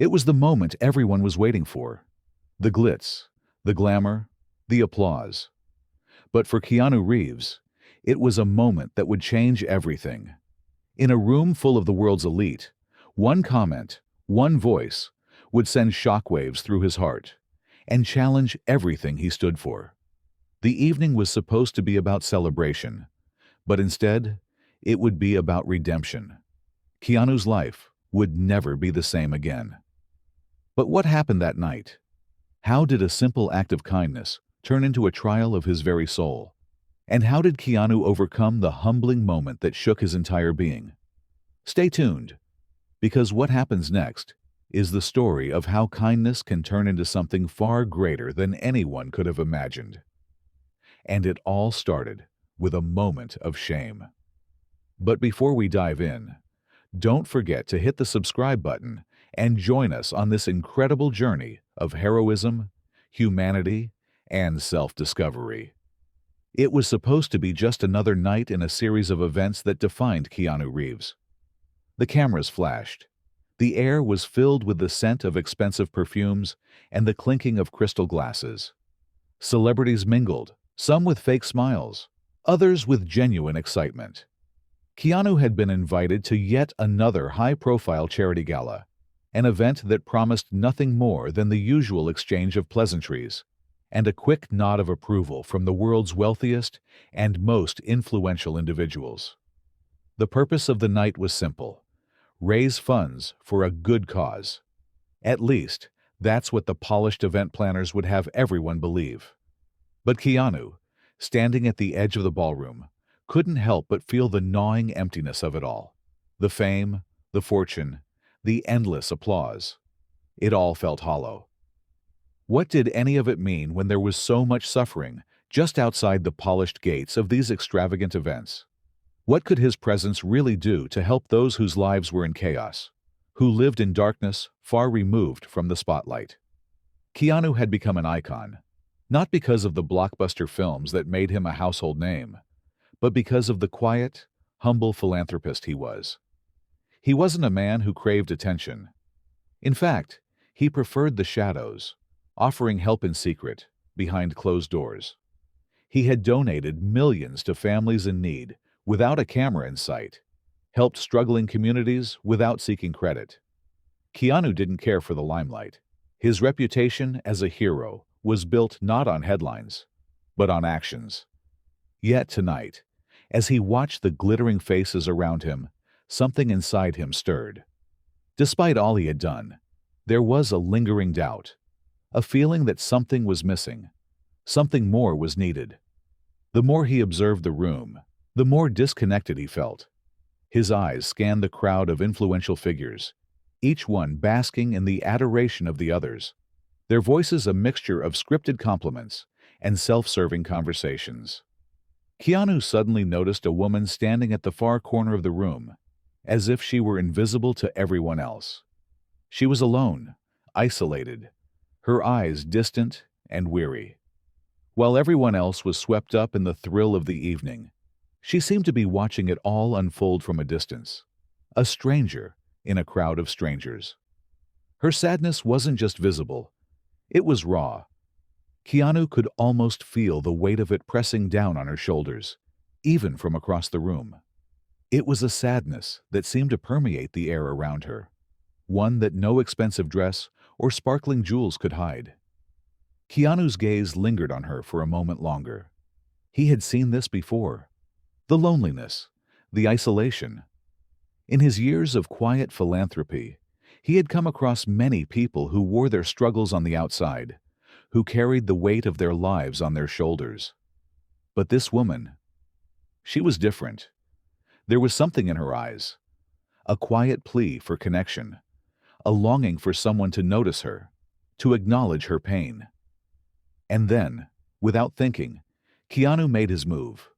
It was the moment everyone was waiting for. The glitz, the glamour, the applause. But for Keanu Reeves, it was a moment that would change everything. In a room full of the world's elite, one comment, one voice, would send shockwaves through his heart and challenge everything he stood for. The evening was supposed to be about celebration, but instead, it would be about redemption. Keanu's life would never be the same again. But what happened that night? How did a simple act of kindness turn into a trial of his very soul? And how did Keanu overcome the humbling moment that shook his entire being? Stay tuned, because what happens next is the story of how kindness can turn into something far greater than anyone could have imagined. And it all started with a moment of shame. But before we dive in, don't forget to hit the subscribe button and join us on this incredible journey of heroism, humanity, and self-discovery. It was supposed to be just another night in a series of events that defined Keanu Reeves. The cameras flashed. The air was filled with the scent of expensive perfumes and the clinking of crystal glasses. Celebrities mingled, some with fake smiles, others with genuine excitement. Keanu had been invited to yet another high-profile charity gala, an event that promised nothing more than the usual exchange of pleasantries and a quick nod of approval from the world's wealthiest and most influential individuals. The purpose of the night was simple: raise funds for a good cause. At least, that's what the polished event planners would have everyone believe. But Keanu, standing at the edge of the ballroom, couldn't help but feel the gnawing emptiness of it all. The fame, the fortune, the endless applause. It all felt hollow. What did any of it mean when there was so much suffering just outside the polished gates of these extravagant events? What could his presence really do to help those whose lives were in chaos, who lived in darkness far removed from the spotlight? Keanu had become an icon, not because of the blockbuster films that made him a household name, but because of the quiet, humble philanthropist he was. He wasn't a man who craved attention. In fact, he preferred the shadows, offering help in secret, behind closed doors. He had donated millions to families in need without a camera in sight, helped struggling communities without seeking credit. Keanu didn't care for the limelight. His reputation as a hero was built not on headlines, but on actions. Yet tonight, as he watched the glittering faces around him, something inside him stirred. Despite all he had done, there was a lingering doubt, a feeling that something was missing, something more was needed. The more he observed the room, the more disconnected he felt. His eyes scanned the crowd of influential figures, each one basking in the adoration of the others, their voices a mixture of scripted compliments and self-serving conversations. Keanu suddenly noticed a woman standing at the far corner of the room, as if she were invisible to everyone else. She was alone, isolated, her eyes distant and weary. While everyone else was swept up in the thrill of the evening, she seemed to be watching it all unfold from a distance, a stranger in a crowd of strangers. Her sadness wasn't just visible, it was raw. Keanu could almost feel the weight of it pressing down on her shoulders, even from across the room. It was a sadness that seemed to permeate the air around her, one that no expensive dress or sparkling jewels could hide. Keanu's gaze lingered on her for a moment longer. He had seen this before. The loneliness, the isolation. In his years of quiet philanthropy, he had come across many people who wore their struggles on the outside, who carried the weight of their lives on their shoulders. But this woman, she was different. There was something in her eyes, a quiet plea for connection, a longing for someone to notice her, to acknowledge her pain. And then, without thinking, Keanu made his move.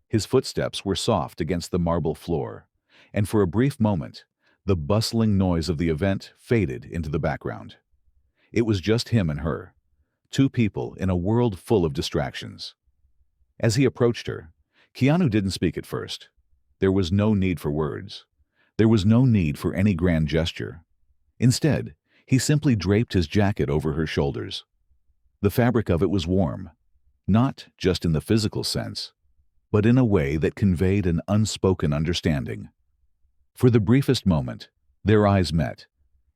His footsteps were soft against the marble floor, and for a brief moment, the bustling noise of the event faded into the background. It was just him and her, two people in a world full of distractions. As he approached her, Keanu didn't speak at first. There was no need for words. There was no need for any grand gesture. Instead, He simply draped his jacket over her shoulders. The fabric of it was warm, not just in the physical sense, but in a way that conveyed an unspoken understanding. For the briefest moment, their eyes met,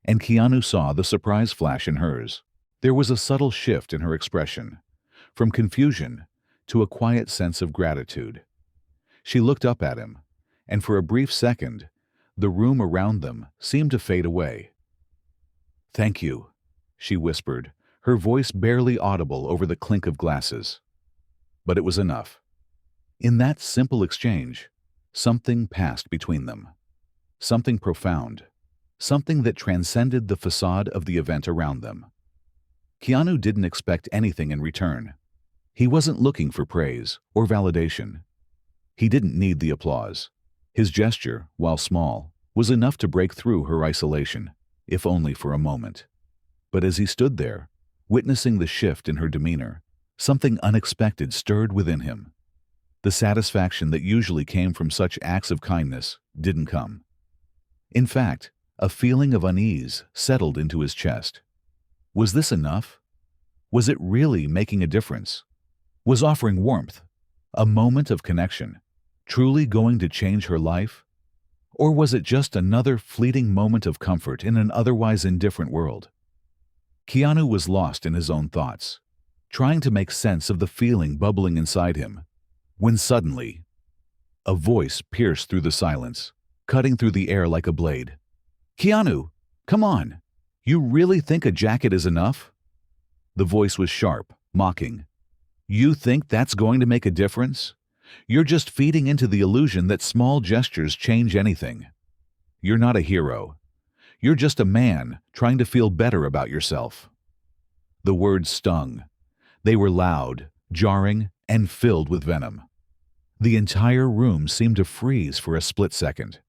and Keanu saw the surprise flash in hers. There was a subtle shift in her expression, from confusion to a quiet sense of gratitude. She looked up at him, and for a brief second, the room around them seemed to fade away. "Thank you," she whispered, her voice barely audible over the clink of glasses. But it was enough. In that simple exchange, something passed between them. Something profound. Something that transcended the facade of the event around them. Keanu didn't expect anything in return. He wasn't looking for praise or validation. He didn't need the applause. His gesture, while small, was enough to break through her isolation, if only for a moment. But as he stood there, witnessing the shift in her demeanor, something unexpected stirred within him. The satisfaction that usually came from such acts of kindness didn't come. In fact, a feeling of unease settled into his chest. Was this enough? Was it really making a difference? Was offering warmth, a moment of connection, truly going to change her life? Or was it just another fleeting moment of comfort in an otherwise indifferent world? Keanu was lost in his own thoughts, trying to make sense of the feeling bubbling inside him, when suddenly, a voice pierced through the silence, cutting through the air like a blade. "Keanu, come on! You really think a jacket is enough?" The voice was sharp, mocking. "You think that's going to make a difference? You're just feeding into the illusion that small gestures change anything. You're not a hero. You're just a man trying to feel better about yourself." The words stung. They were loud, jarring, and filled with venom. The entire room seemed to freeze for a split second.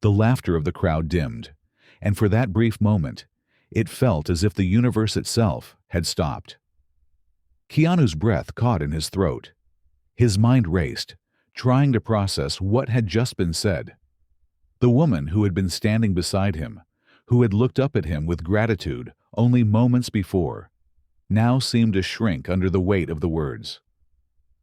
The laughter of the crowd dimmed, and for that brief moment, it felt as if the universe itself had stopped. Keanu's breath caught in his throat. His mind raced, trying to process what had just been said. The woman who had been standing beside him, who had looked up at him with gratitude only moments before, now seemed to shrink under the weight of the words.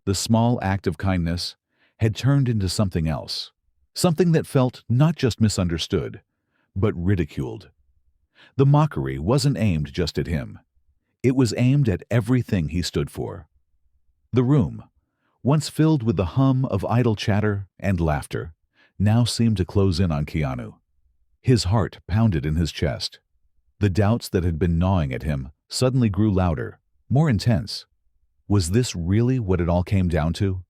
The small act of kindness had turned into something else, something that felt not just misunderstood, but ridiculed. The mockery wasn't aimed just at him. It was aimed at everything he stood for. The room, once filled with the hum of idle chatter and laughter, now seemed to close in on Keanu. His heart pounded in his chest. The doubts that had been gnawing at him suddenly grew louder, more intense. Was this really what it all came down to?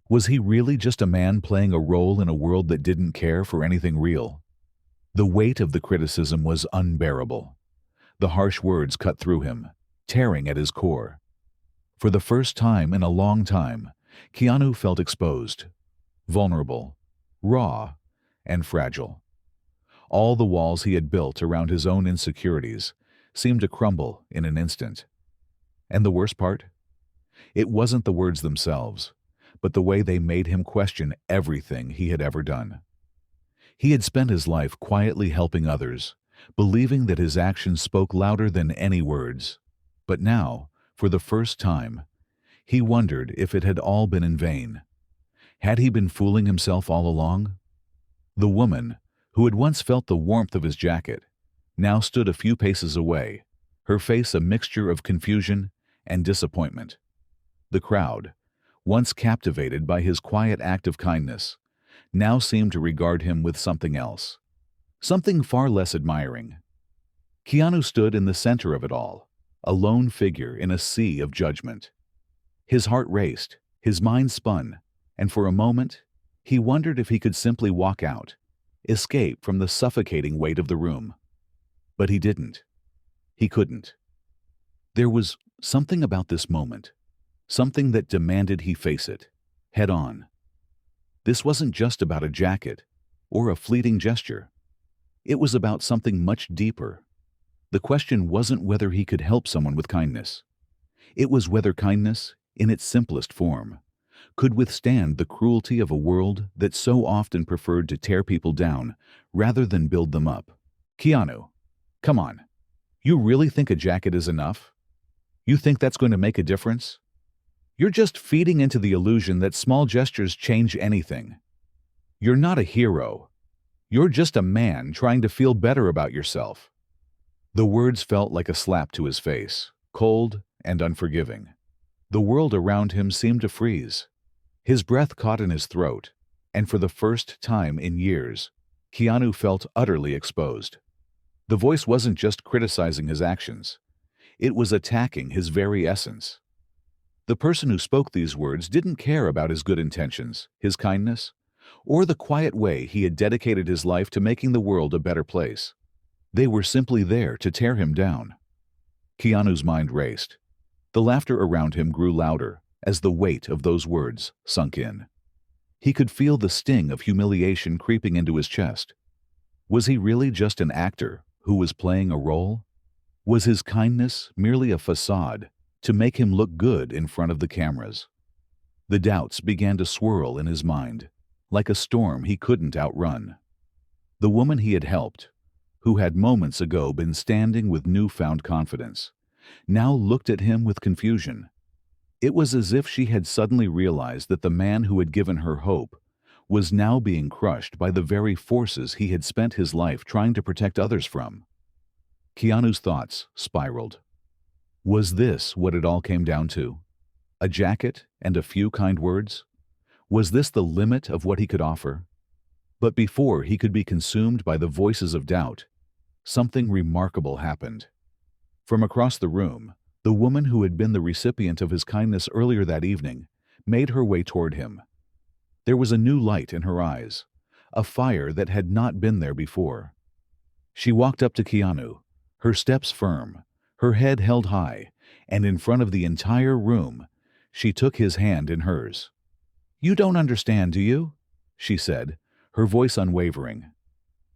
Was he really just a man playing a role in a world that didn't care for anything real? The weight of the criticism was unbearable. The harsh words cut through him, tearing at his core. For the first time in a long time, Keanu felt exposed, vulnerable, raw, and fragile. All the walls he had built around his own insecurities seemed to crumble in an instant. And the worst part? It wasn't the words themselves, but the way they made him question everything he had ever done. He had spent his life quietly helping others, believing that his actions spoke louder than any words. But now, for the first time, he wondered if it had all been in vain. Had he been fooling himself all along? The woman, who had once felt the warmth of his jacket, now stood a few paces away, her face a mixture of confusion and disappointment. The crowd, once captivated by his quiet act of kindness, now seemed to regard him with something else, something far less admiring. Keanu stood in the center of it all, a lone figure in a sea of judgment. His heart raced, his mind spun, and for a moment, he wondered if he could simply walk out, escape from the suffocating weight of the room. But he didn't. He couldn't. There was something about this moment, something that demanded he face it, head on. This wasn't just about a jacket or a fleeting gesture. It was about something much deeper. The question wasn't whether he could help someone with kindness. It was whether kindness, in its simplest form, could withstand the cruelty of a world that so often preferred to tear people down rather than build them up. "Keanu, come on. You really think a jacket is enough? You think that's going to make a difference? You're just feeding into the illusion that small gestures change anything. You're not a hero. You're just a man trying to feel better about yourself." The words felt like a slap to his face, cold and unforgiving. The world around him seemed to freeze. His breath caught in his throat, and for the first time in years, Keanu felt utterly exposed. The voice wasn't just criticizing his actions. It was attacking his very essence. The person who spoke these words didn't care about his good intentions, his kindness, or the quiet way he had dedicated his life to making the world a better place. They were simply there to tear him down. Keanu's mind raced. The laughter around him grew louder as the weight of those words sunk in. He could feel the sting of humiliation creeping into his chest. Was he really just an actor who was playing a role? Was his kindness merely a facade to make him look good in front of the cameras? The doubts began to swirl in his mind, like a storm he couldn't outrun. The woman he had helped, who had moments ago been standing with newfound confidence, now looked at him with confusion. It was as if she had suddenly realized that the man who had given her hope was now being crushed by the very forces he had spent his life trying to protect others from. Keanu's thoughts spiraled. Was this what it all came down to? A jacket and a few kind words? Was this the limit of what he could offer? But before he could be consumed by the voices of doubt, something remarkable happened. From across the room, the woman who had been the recipient of his kindness earlier that evening made her way toward him. There was a new light in her eyes, a fire that had not been there before. She walked up to Keanu, her steps firm, her head held high, and in front of the entire room, she took his hand in hers. "You don't understand, do you?" she said, her voice unwavering.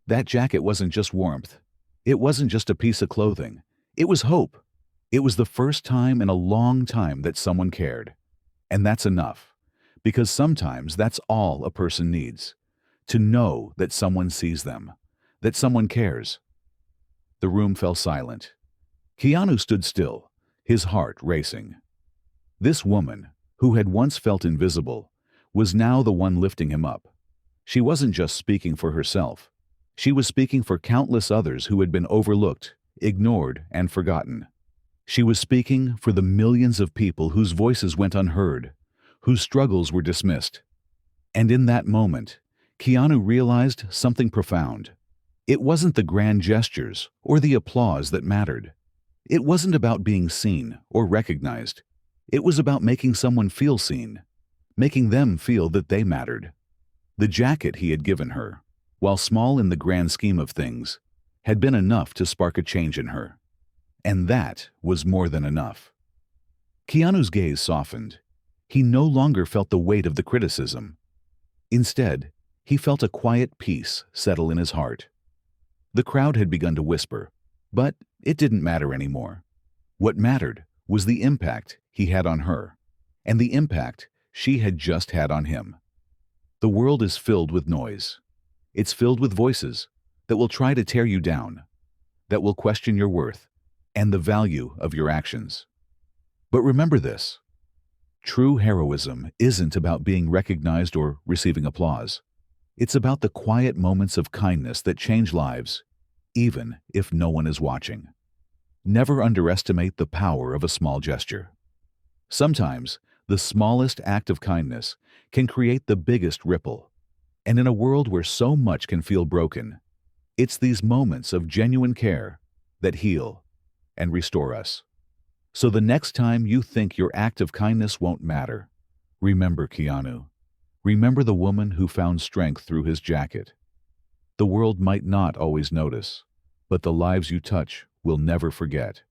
"That jacket wasn't just warmth. It wasn't just a piece of clothing. It was hope. It was the first time in a long time that someone cared. And that's enough, because sometimes that's all a person needs, to know that someone sees them, that someone cares." The room fell silent. Keanu stood still, his heart racing. This woman, who had once felt invisible, was now the one lifting him up. She wasn't just speaking for herself. She was speaking for countless others who had been overlooked, ignored, and forgotten. She was speaking for the millions of people whose voices went unheard, whose struggles were dismissed. And in that moment, Keanu realized something profound. It wasn't the grand gestures or the applause that mattered. It wasn't about being seen or recognized. It was about making someone feel seen, making them feel that they mattered. The jacket he had given her, while small in the grand scheme of things, had been enough to spark a change in her. And that was more than enough. Keanu's gaze softened. He no longer felt the weight of the criticism. Instead, he felt a quiet peace settle in his heart. The crowd had begun to whisper, but it didn't matter anymore. What mattered was the impact he had on her, and the impact she had just had on him. The world is filled with noise. It's filled with voices that will try to tear you down, that will question your worth and the value of your actions. But remember this: true heroism isn't about being recognized or receiving applause. It's about the quiet moments of kindness that change lives, even if no one is watching. Never underestimate the power of a small gesture. Sometimes, the smallest act of kindness can create the biggest ripple. And in a world where so much can feel broken, it's these moments of genuine care that heal and restore us. So the next time you think your act of kindness won't matter, remember Keanu. Remember the woman who found strength through his jacket. The world might not always notice, but the lives you touch will never forget.